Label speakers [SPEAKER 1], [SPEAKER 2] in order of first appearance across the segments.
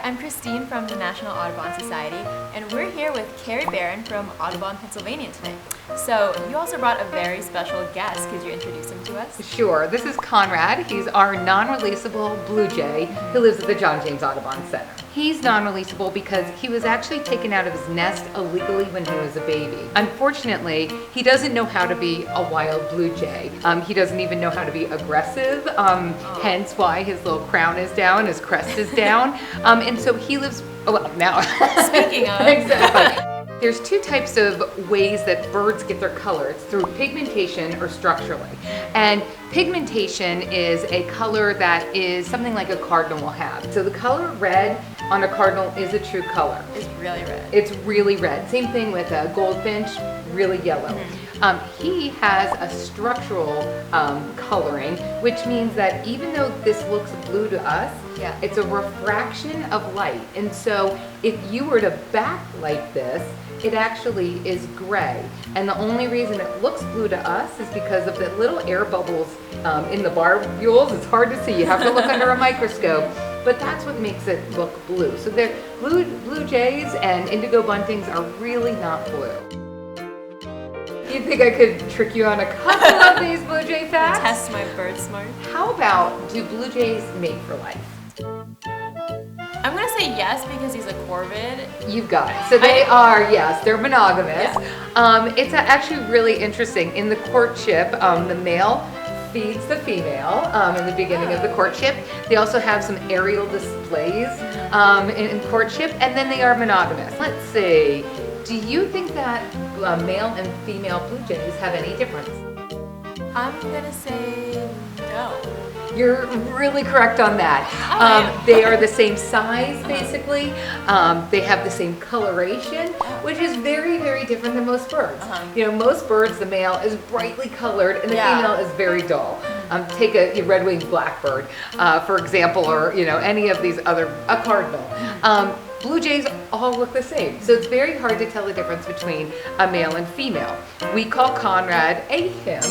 [SPEAKER 1] I'm Christine from the National Audubon Society, and we're here with Carrie Barron from Audubon, Pennsylvania today. So you also brought a very special guest. Could you introduce him to us?
[SPEAKER 2] Sure. This is Conrad. He's our non-releasable blue jay who lives at the John James Audubon Center. He's non-releasable because he was actually taken out of his nest illegally when he was a baby. Unfortunately, he doesn't know how to be a wild blue jay. He doesn't even know how to be aggressive, hence why his little crown is down, his crest is down. And so he lives, now.
[SPEAKER 1] Speaking of.
[SPEAKER 2] Exactly. There's two types of ways that birds get their color. It's through pigmentation or structurally. And pigmentation is a color that is something like a cardinal will have. So the color red on a cardinal is a true color.
[SPEAKER 1] It's really red.
[SPEAKER 2] It's really red. Same thing with a goldfinch, really yellow. He has a structural coloring, which means that even though this looks blue to us, it's a refraction of light. And so if you were to backlight this, it actually is gray. And the only reason it looks blue to us is because of the little air bubbles in the barbules. It's hard to see. You have to look under a microscope. But that's what makes it look blue. So blue jays and indigo buntings are really not blue. You think I could trick you on a couple of these blue jay facts?
[SPEAKER 1] Test my bird smart.
[SPEAKER 2] How about, do blue jays mate for life?
[SPEAKER 1] I'm going to say yes because he's a corvid.
[SPEAKER 2] You've got it. So they are, yes, they're monogamous.
[SPEAKER 1] Yeah.
[SPEAKER 2] It's actually really interesting. In the courtship, the male feeds the female in the beginning of the courtship. They also have some aerial displays in courtship, and then they are monogamous. Let's see. Do you think that male and female blue jays have any difference?
[SPEAKER 1] I'm going to say no.
[SPEAKER 2] You're really correct on that. They are the same size, basically. They have the same coloration, which is very, very different than most birds. You know, most birds, the male is brightly colored and the female is very dull. Take a red-winged blackbird, for example, or any of these other, a cardinal. Blue jays all look the same, so it's very hard to tell the difference between a male and female. We call Conrad a him.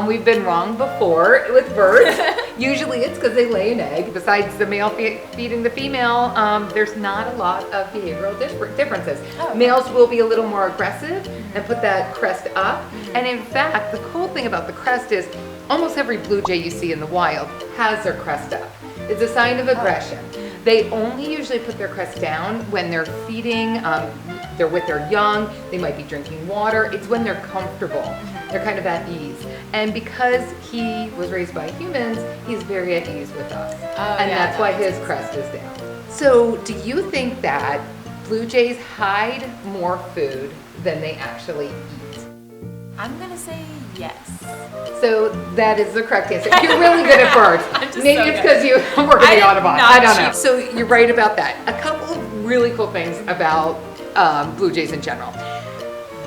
[SPEAKER 2] We've been wrong before with birds. Usually it's because they lay an egg. Besides the male feeding the female, there's not a lot of behavioral differences. Males will be a little more aggressive and put that crest up. And in fact, the cool thing about the crest is almost every blue jay you see in the wild has their crest up. It's a sign of aggression. They only usually put their crest down when they're feeding, they're with their young, they might be drinking water. It's when they're comfortable. They're kind of at ease. And because he was raised by humans, he's very at ease with us. And that's why his crest is down. So do you think that blue jays hide more food than they actually eat?
[SPEAKER 1] I'm going to say yes.
[SPEAKER 2] So that is the correct answer. You're really good at birds. Maybe it's because you work at the Audubon.
[SPEAKER 1] I
[SPEAKER 2] don't know. So you're right about that. A couple of really cool things about blue jays in general.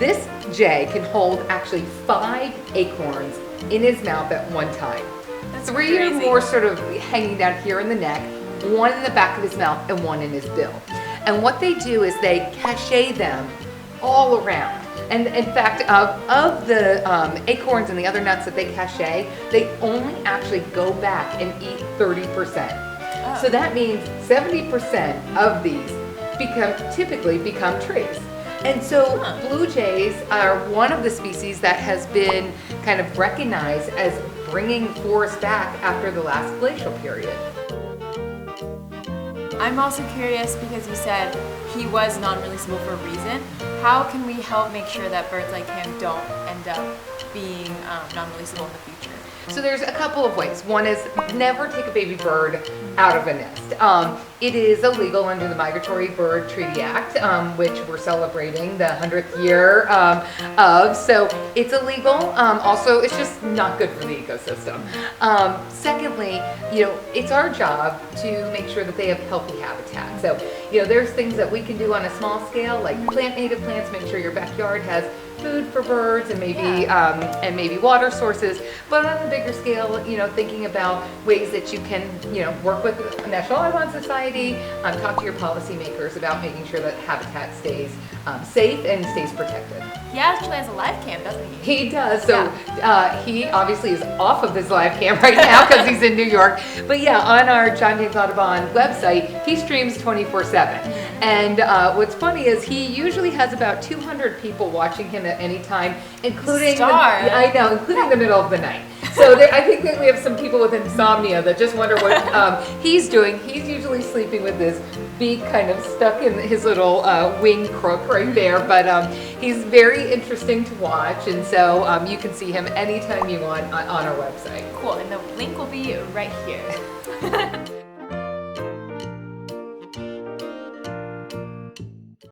[SPEAKER 2] This jay can hold actually 5 acorns in his mouth at one time.
[SPEAKER 1] That's
[SPEAKER 2] 3
[SPEAKER 1] crazy.
[SPEAKER 2] or more sort of hanging down here in the neck, 1 in the back of his mouth, and 1 in his bill. And what they do is they cache them all around. And in fact, of the acorns and the other nuts that they cache, they only actually go back and eat 30%. So that means 70% of these typically become trees. And so blue jays are one of the species that has been kind of recognized as bringing forests back after the last glacial period.
[SPEAKER 1] I'm also curious because you said he was non-releasable for a reason. How can we help make sure that birds like him don't end up being non-releasable in the future?
[SPEAKER 2] So there's a couple of ways. One is never take a baby bird out of a nest. It is illegal under the Migratory Bird Treaty Act, which we're celebrating the 100th year of. So it's illegal. Also, it's just not good for the ecosystem. Secondly, it's our job to make sure that they have healthy habitat. So, there's things that we can do on a small scale, like plant native plants, make sure your backyard has food for birds and maybe water sources, but on a bigger scale, thinking about ways that you can, work with the National Audubon Society, talk to your policymakers about making sure that habitat stays safe and stays protected.
[SPEAKER 1] He actually has a live cam, doesn't he?
[SPEAKER 2] He does. So he obviously is off of his live cam right now because he's in New York. But yeah, on our John James Audubon website, he streams 24/7. And what's funny is he usually has about 200 people watching him at any time, including including the middle of the night. So I think that we have some people with insomnia that just wonder what he's doing. He's usually sleeping with his beak kind of stuck in his little wing crook right there. But he's very interesting to watch, and so you can see him anytime you want on our website.
[SPEAKER 1] Cool, and the link will be right here.